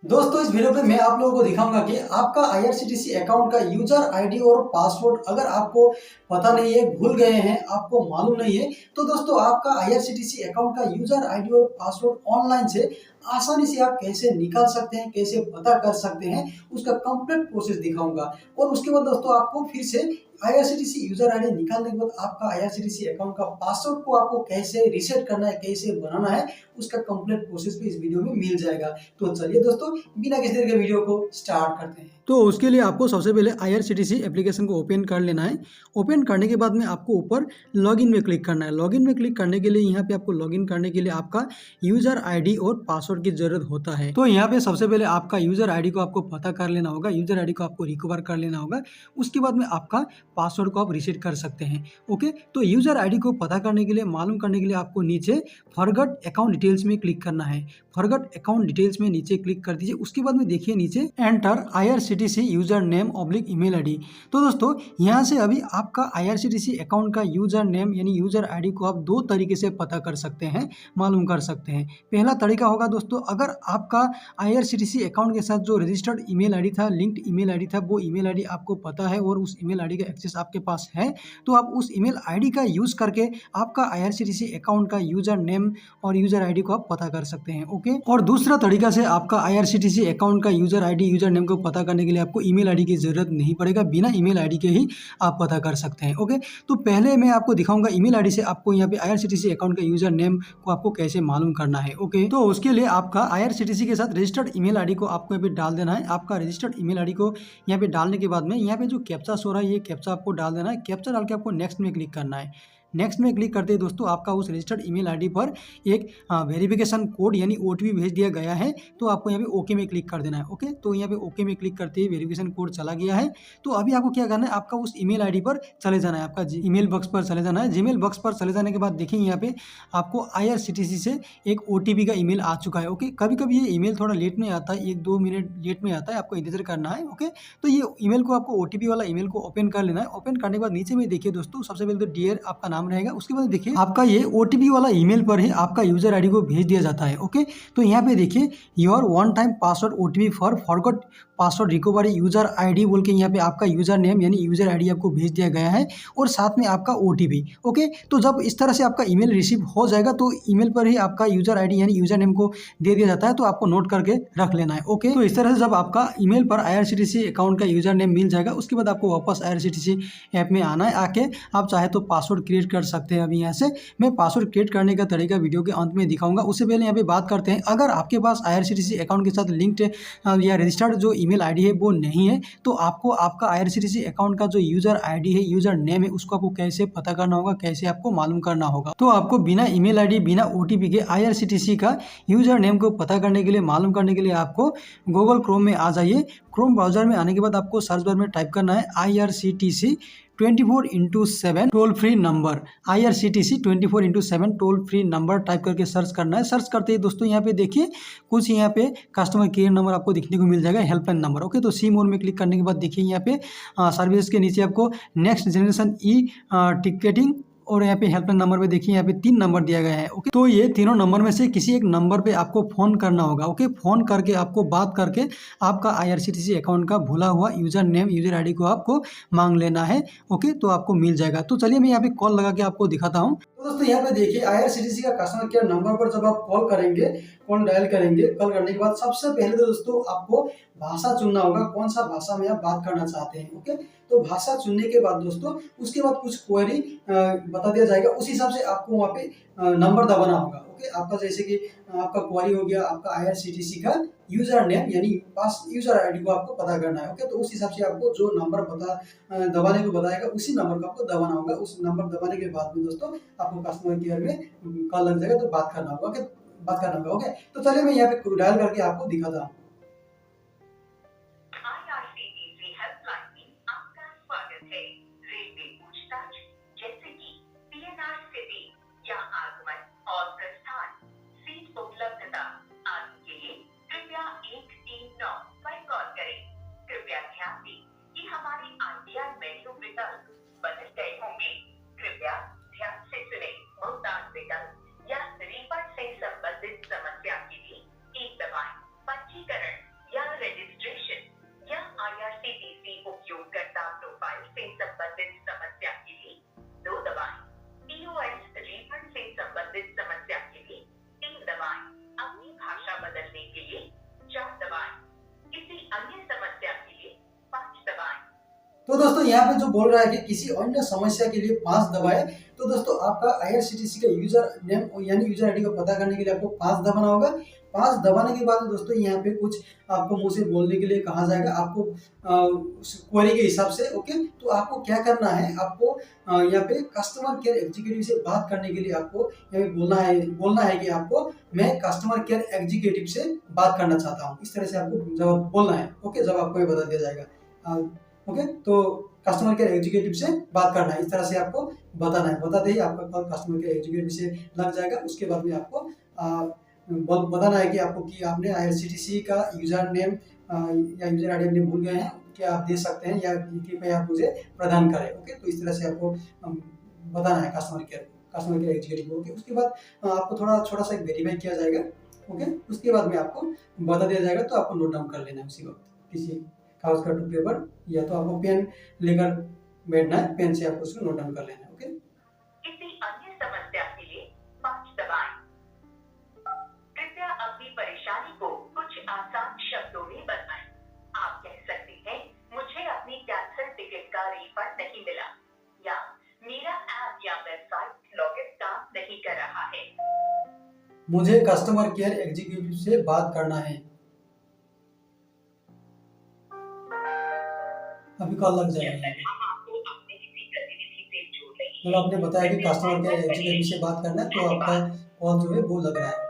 दोस्तों इस वीडियो पे मैं आप लोगों को दिखाऊंगा कि आपका आईआरसीटीसी अकाउंट का यूजर आईडी और पासवर्ड अगर आपको पता नहीं है, भूल गए हैं, आपको मालूम नहीं है, तो दोस्तों आपका आईआरसीटीसी अकाउंट का यूजर आईडी और पासवर्ड ऑनलाइन से आसानी से आप कैसे निकाल सकते हैं, कैसे पता कर सकते हैं, उसका कंप्लीट प्रोसेस दिखाऊंगा। और उसके बाद दोस्तों आपको फिर से आईआरसीटीसी यूजर आईडी निकालने के बाद आपका आईआरसीटीसी अकाउंट का पासवर्ड को आपको कैसे रीसेट करना है, कैसे बनाना है, उसका कंप्लीट प्रोसेस भी इस वीडियो में मिल जाएगा। तो चलिए दोस्तों बिना किसी देर के वीडियो को स्टार्ट करते हैं। तो उसके लिए आपको सबसे पहले आईआरसीटीसी एप्लीकेशन को ओपन कर लेना है। ओपन करने के बाद में आपको ऊपर लॉगिन में क्लिक करना है। लॉगिन में क्लिक करने के लिए यहाँ पे आपको लॉगिन करने के लिए आपका यूजर आईडी और पासवर्ड की जरूरत होता है। तो यहाँ पे सबसे पहले आपका यूजर आईडी को आपको पता कर लेना होगा, यूजर आईडी को आपको रिकवर कर लेना होगा। उसके बाद में आपका पासवर्ड को आप रीसेट कर सकते हैं। ओके, तो यूजर आईडी को पता करने के लिए, मालूम करने के लिए आपको नीचे फॉरगॉट अकाउंट डिटेल्स में क्लिक करना है। फॉरगॉट अकाउंट डिटेल्स में नीचे क्लिक कर दीजिए। उसके बाद में देखिए नीचे enter IRCTC user name oblique email ID. तो दोस्तों यहाँ से अभी आपका आईआरसीटीसी अकाउंट का यूजर नेम यानी यूजर आईडी को आप दो तरीके से पता कर सकते हैं, मालूम कर सकते हैं। पहला तरीका होगा दोस्तों, अगर आपका आईआरसीटीसी अकाउंट के साथ जो रजिस्टर्ड ईमेल आईडी था, लिंक्ड ईमेल आईडी था, वो ईमेल आईडी आपको पता है और उस ईमेल आईडी का एक्सेस आपके पास है, तो आप उस ईमेल आईडी का यूज करके आपका आईआरसीटीसी अकाउंट का यूजर नेम और यूजर आईडी को आप पता कर सकते हैं। ओके, और दूसरा तरीका से आपका आईआरसीटीसी अकाउंट का यूजर आईडी यूजर नेम को पता करने के लिए आपको ईमेल आईडी की जरूरत नहीं पड़ेगा, बिना ईमेल आईडी के ही आप पता कर सकते हैं। ओके, तो पहले मैं आपको दिखाऊंगा ईमेल आईडी से आपको यहाँ पे आईआरसीटीसी अकाउंट का यूजर नेम को आपको कैसे मालूम करना है। ओके, तो उसके लिए आपका आईआरसीटीसी के साथ रजिस्टर्ड ईमेल आईडी को आपको यहाँ पे डाल देना है। आपका रजिस्टर्ड ईमेल आईडी को यहाँ पे डालने के बाद में यहाँ पे जो कैप्चा शो रहा है, ये कैप्चा आपको डाल देना है। कैप्चा डाल के आपको नेक्स्ट में क्लिक करना है। नेक्स्ट में क्लिक करते ही दोस्तों आपका उस रजिस्टर्ड ईमेल आईडी पर एक वेरिफिकेशन कोड यानी ओटीपी भेज दिया गया है, तो आपको यहाँ पे ओके में क्लिक कर देना है। ओके, तो यहाँ पे ओके में क्लिक करते ही वेरिफिकेशन कोड चला गया है। तो अभी आपको क्या करना है, आपका उस ईमेल आईडी पर चले जाना है, आपका ईमेल बॉक्स पर चले जाना है। जीमेल बॉक्स पर चले जाने के बाद देखिए यहाँ पे आपको आईआरसीटीसी से एक ओटीपी का ईमेल आ चुका है। ओके, कभी कभी ये ईमेल थोड़ा लेट में आता है, 1-2 मिनट लेट में आता है, आपको इंतजार करना है। ओके, तो ये ईमेल को आपको ओटीपी वाला ईमेल को ओपन कर लेना है। ओपन करने के बाद नीचे में देखिए दोस्तों, सबसे पहले तो डियर आपका नाम रहेगा। उसके बाद देखिए आपका ये ओटीपी वाला ईमेल पर ही आपका यूजर आईडी को भेज दिया जाता है। ओके, तो यहाँ पे देखिए your one time password OTP for forgot password recovery user ID बोल के यहाँ पे आपका यूजर नेम यानी यूजर आईडी आपको भेज दिया गया है और साथ में आपका ओटीपी। ओके, तो जब इस तरह से आपका ईमेल रिसीव हो जाएगा तो ईमेल पर ही आपका यूजर आईडी यानी यूजर नेम को दे दिया जाता है, तो आपको नोट करके रख लेना है। ओके, तो इस तरह से जब आपका ईमेल पर आईआरसीटीसी अकाउंट का यूजर नेम मिल जाएगा, उसके बाद आपको वापस आईआरसीटीसी ऐप में आना है। आके आप चाहे तो पासवर्ड क्रिएट कर सकते हैं। अभी यहाँ से मैं पासवर्ड क्रिएट करने का तरीका वीडियो के अंत में दिखाऊंगा। उससे पहले यहाँ पे बात करते हैं, अगर आपके पास आईआरसीटीसी अकाउंट के साथ लिंक्ड या रजिस्टर्ड जो ईमेल आईडी है वो नहीं है, तो आपको आपका आईआरसीटीसी अकाउंट का जो यूजर आईडी है, यूजर नेम है, उसको आपको कैसे पता करना होगा, कैसे आपको मालूम करना होगा। तो आपको बिना ईमेल आईडी, बिना ओटीपी के आईआरसीटीसी का यूजर नेम को पता करने के लिए, मालूम करने के लिए आपको गूगल क्रोम में आ जाइए। क्रोम ब्राउजर में आने के बाद आपको सर्च बार में टाइप करना है IRCTC 24/7 toll free number. IRCTC 24/7 toll free number type करके सर्च करना है। सर्च करते ही दोस्तों यहाँ पे देखिए कुछ यहाँ पे कस्टमर केयर नंबर आपको दिखने को मिल जाएगा, हेल्पलाइन नंबर। ओके, तो सी मोर में क्लिक करने के बाद देखिए यहाँ पे सर्विसेज के नीचे आपको नेक्स्ट जनरेशन ई टिकटिंग और यहाँ पे हेल्पलाइन नंबर पे देखिए यहाँ पे 3 नंबर दिया गया है। ओके, तो ये तीनों नंबर में से किसी एक नंबर पे आपको फोन करना होगा। ओके, फोन करके आपको बात करके आपका आईआरसीटीसी अकाउंट का भूला हुआ यूजर नेम, यूजर आईडी को आपको मांग लेना है। ओके, तो आपको मिल जाएगा। तो चलिए मैं यहाँ पे कॉल लगा के आपको दिखाता हूँ। तो दोस्तों यहाँ पे देखिए आईआरसीटीसी का कस्टमर केयर नंबर पर जब आप कॉल करेंगे, कॉल डायल करेंगे, कॉल करने के बाद सबसे पहले तो दोस्तों आपको भाषा चुनना होगा, कौन सा भाषा में आप बात करना चाहते हैं। ओके, तो भाषा चुनने के बाद दोस्तों उसके बाद कुछ क्वेरी बता दिया जाएगा, उस हिसाब से आपको वहाँ पे नंबर दबाना होगा। ओके, आपका जैसे कि आपका क्वेरी हो गया, आपका आईआरसीटीसी का यूजर नेम यानी पास यूजर आईडी को आपको पता करना है। ओके, तो उस हिसाब से आपको जो नंबर दबाने को बताएगा उसी नंबर को आपको दबाना होगा। उस नंबर दबाने के बाद में दोस्तों आपको कस्टमर केयर में कॉल लग जाएगा, तो बात करना होगा। ओके, बात करना होगा। ओके, तो चलिए मैं यहाँ पे डायल करके आपको दिखाता हूँ। आईआरसीटीसी हेल्पलाइन में आपका स्वागत है। रेलवे पूछताछ जैसे कि पीएनआर स्थिति या आगमन और प्रस्थान, सीट उपलब्धता आदि के लिए कृपया 139 पर कॉल करें। कृपया ध्यान दें कि हमारे आरटीआर मेन्यू विकल्प बदल गए होंगे। कृपया ध्यान से सुने। भुगतान विकल्प या रिफंड से संबंधित समस्या के लिए 1 दबाएं। पंजीकरण तो दोस्तों यहाँ पे जो बोल रहा है कि किसी अन्य समस्या के लिए 5 दबाएं, तो दोस्तों आपका IRCTC का यूजर नेम यानी यूजर आईडी को पता करने के लिए आपको 5 दबाना होगा। 5 दबाने के बाद दोस्तों यहाँ पे कुछ आपको मुंह से बोलने के लिए कहा जाएगा आपको क्वेरी के हिसाब से। ओके, तो आपको क्या करना है, आपको यहाँ पे कस्टमर केयर एग्जीक्यूटिव से बात करने के लिए आपको यहाँ पे बोलना है कि आपको मैं कस्टमर केयर एग्जीक्यूटिव से बात करना चाहता हूँ। इस तरह से आपको जवाब बोलना है। ओके, जब आपको ये बता दिया जाएगा। ओके, तो कस्टमर केयर एग्जीक्यूटिव से बात करना है, इस तरह से आपको बताना है। बताते ही आपका कॉल कस्टमर केयर एग्जीक्यूटिव से लग जाएगा। उसके बाद में आपको बताना है कि आपको कि आपने IRCTC का यूजर नेम या यूजर आईडी अपने भूल गए हैं, क्या आप दे सकते हैं या कृपया आप मुझे प्रदान करें। ओके, तो इस तरह से आपको बताना है कस्टमर केयर एग्जीक्यूटिव को। ओके, उसके बाद आपको थोड़ा छोटा सा वेरीफाई किया जाएगा। ओके, उसके बाद में आपको बता दिया जाएगा, तो आपको नोट डाउन कर लेना है उसी वक्त किसी कागज का पेपर, या तो आपको पेन लेकर बैठना है, पेन से आपको उसको नोट डाउन कर लेना है। ओके, किसी अन्य समस्या के लिए 5 दबाएं। कृपया अपनी परेशानी को कुछ आसान शब्दों में बताएं। आप कह सकते हैं, मुझे अपनी कैंसिल टिकट का रिफंड नहीं मिला, या मेरा ऐप या वेबसाइट लॉगिन काम नहीं कर रहा है। मुझे कस्टमर केयर एग्जीक्यूटिव से बात करना है। अभी कॉल लग जाएगा। मतलब आपने बताया कि कस्टमर केयर एग्जीक्यूटिव से बात करना है, तो आपका कॉल जो है वो लग रहा है।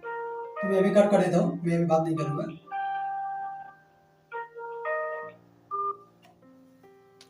तो मैं अभी कट कर देता हूँ, मैं अभी बात नहीं करूँगा।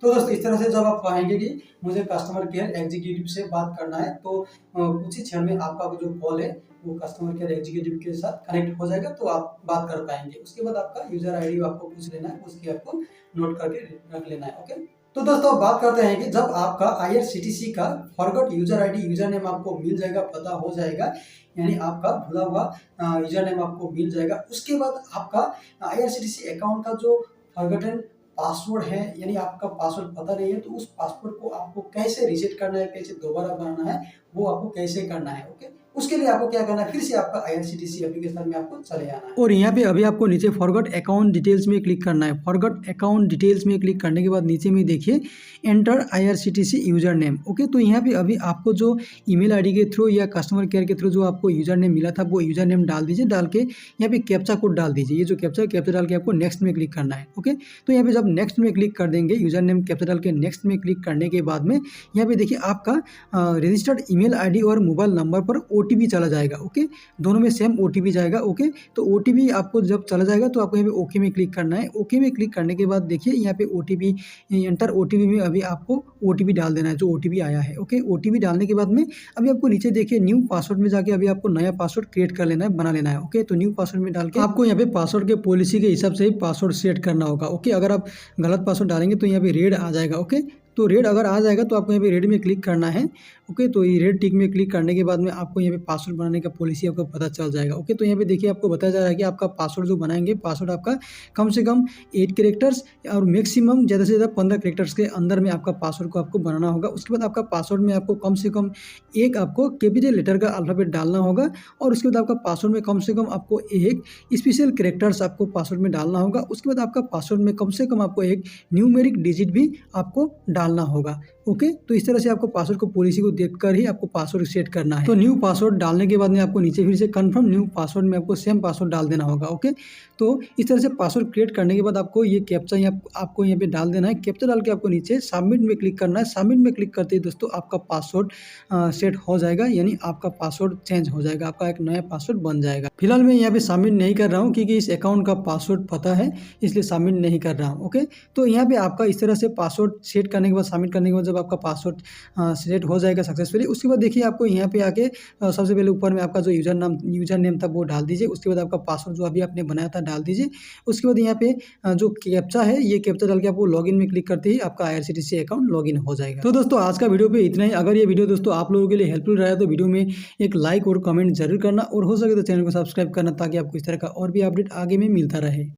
तो दोस्तों इस तरह से जब आप कहेंगे कि मुझे कस्टमर केयर एग्जीक्यूटिव से बात करना है, तो कुछ ही क्षण में आपका जो कॉल है वो कस्टमर केयर एग्जीक्यूटिव के साथ कनेक्ट हो जाएगा, तो आप बात कर पाएंगे। उसके बाद आपका यूजर आईडी आपको पूछ लेना है, उसकी आपको नोट करके रख लेना है। ओके, तो दोस्तों बात करते हैं कि जब आपका IRCTC का forgot user ID user name आपको मिल जाएगा, पता हो जाएगा, यानी आपका भूला हुआ यूजर नेम आपको मिल जाएगा। उसके बाद आपका IRCTC अकाउंट का जो फॉरगॉटन पासवर्ड है, यानी आपका पासवर्ड पता नहीं है, तो उस पासवर्ड को आपको कैसे रीसेट करना है, कैसे दोबारा बनाना है, वो आपको कैसे करना है। ओके, उसके लिए आपको क्या करना है, फिर से आपका IRCTC एप्लीकेशन में आपको चले आना है। और यहाँ पे अभी आपको नीचे फॉरगॉट अकाउंट डिटेल्स में क्लिक करना है। फॉरगॉट अकाउंट डिटेल्स में क्लिक करने के बाद नीचे में देखिए enter IRCTC user name. Okay, तो यहाँ पे अभी आपको जो ईमेल आईडी के थ्रू या कस्टमर केयर के थ्रू जो आपको यूजर नेम मिला था, वो यूजर नेम डाल दीजिए। डाल के यहाँ पे कैप्चा कोड डाल दीजिए। ये जो कैप्चा डाल के आपको नेक्स्ट में क्लिक करना है। ओके, तो यहाँ पे जब नेक्स्ट में क्लिक कर देंगे, यूजर नेम कैप्चा डाल के नेक्स्ट में क्लिक करने के बाद में यहाँ पे देखिए आपका रजिस्टर्ड ईमेल आईडी और मोबाइल नंबर पर OTP चला जाएगा। ओके, दोनों में सेम OTP जाएगा। ओके, तो OTP आपको जब चला जाएगा तो आपको यहाँ पे ओके में क्लिक करना है। ओके में क्लिक करने के बाद देखिए यहाँ पे OTP एंटर OTP में अभी आपको OTP डाल देना है, जो OTP आया है। ओके, OTP डालने के बाद में अभी आपको नीचे देखिए न्यू पासवर्ड में जाके अभी आपको नया पासवर्ड क्रिएट कर लेना है, बना लेना है। ओके, तो न्यू पासवर्ड में डाल के आपको यहाँ पे पासवर्ड के पॉलिसी के हिसाब से ही पासवर्ड सेट करना होगा। ओके, अगर आप गलत पासवर्ड डालेंगे तो यहाँ पे रेड आ जाएगा। ओके, तो रेड अगर आ जाएगा तो आपको यहाँ पे रेड में क्लिक करना है। ओके, तो ये रेड टिक में क्लिक करने के बाद में आपको यहाँ पे पासवर्ड बनाने का पॉलिसी आपको पता चल जाएगा। ओके, तो यहाँ पे देखिए आपको बताया जा रहा है कि आपका पासवर्ड जो बनाएंगे, पासवर्ड आपका कम से कम 8 कैरेक्टर्स और मैक्सिमम ज़्यादा से ज़्यादा 15 कैरेक्टर्स के अंदर में आपका पासवर्ड को आपको बनाना होगा। उसके बाद आपका पासवर्ड में आपको कम से कम एक आपको कैपिटल लेटर का अल्फ़ाबेट डालना होगा, और उसके बाद आपका पासवर्ड में कम से कम आपको एक स्पेशल कैरेक्टर्स आपको पासवर्ड में डालना होगा। उसके बाद आपका पासवर्ड में कम से कम आपको एक न्यूमेरिक डिजिट भी आपको डालना होगा। ओके, तो इस तरह से आपको पासवर्ड को पॉलिसी को देखकर ही आपको पासवर्ड सेट करना है। तो न्यू पासवर्ड डालने के बाद में आपको नीचे फिर से कंफर्म न्यू पासवर्ड में आपको सेम पासवर्ड डाल देना होगा। ओके, तो इस तरह से पासवर्ड क्रिएट करने के बाद आपको ये कैप्चा आपको यहाँ पे डाल देना है। कैप्चा डाल के आपको नीचे सबमिट में क्लिक करना है। सबमिट में क्लिक करते ही दोस्तों आपका पासवर्ड सेट हो जाएगा, यानी आपका पासवर्ड चेंज हो जाएगा, आपका एक नया पासवर्ड बन जाएगा। फिलहाल मैं यहाँ पे सबमिट नहीं कर रहा हूँ क्योंकि इस अकाउंट का पासवर्ड पता है, इसलिए सबमिट नहीं कर रहा हूँ। ओके, तो यहाँ पे आपका इस तरह से पासवर्ड सेट करने के बाद, सबमिट करने के बाद जब आपका पासवर्ड सेट हो जाएगा सक्सेसफुली, उसके बाद देखिए आपको यहाँ पे आके सबसे पहले ऊपर में आपका जो यूजर नेम था वो डाल दीजिए। उसके बाद आपका पासवर्ड जो अभी आपने बनाया था डाल दीजिए। उसके बाद यहाँ पे जो कैप्चा है, ये कैप्चा डाल के आपको लॉगिन में क्लिक करते ही आपका IRCTC अकाउंट लॉगिन हो जाएगा। तो दोस्तों आज का वीडियो पे इतना ही। अगर ये वीडियो दोस्तों आप लोगों के लिए हेल्पफुल रहा है तो वीडियो में एक लाइक और कमेंट जरूर करना, और हो सके तो चैनल को सब्सक्राइब करना, ताकि आपको इस तरह का और भी अपडेट आगे में मिलता रहे।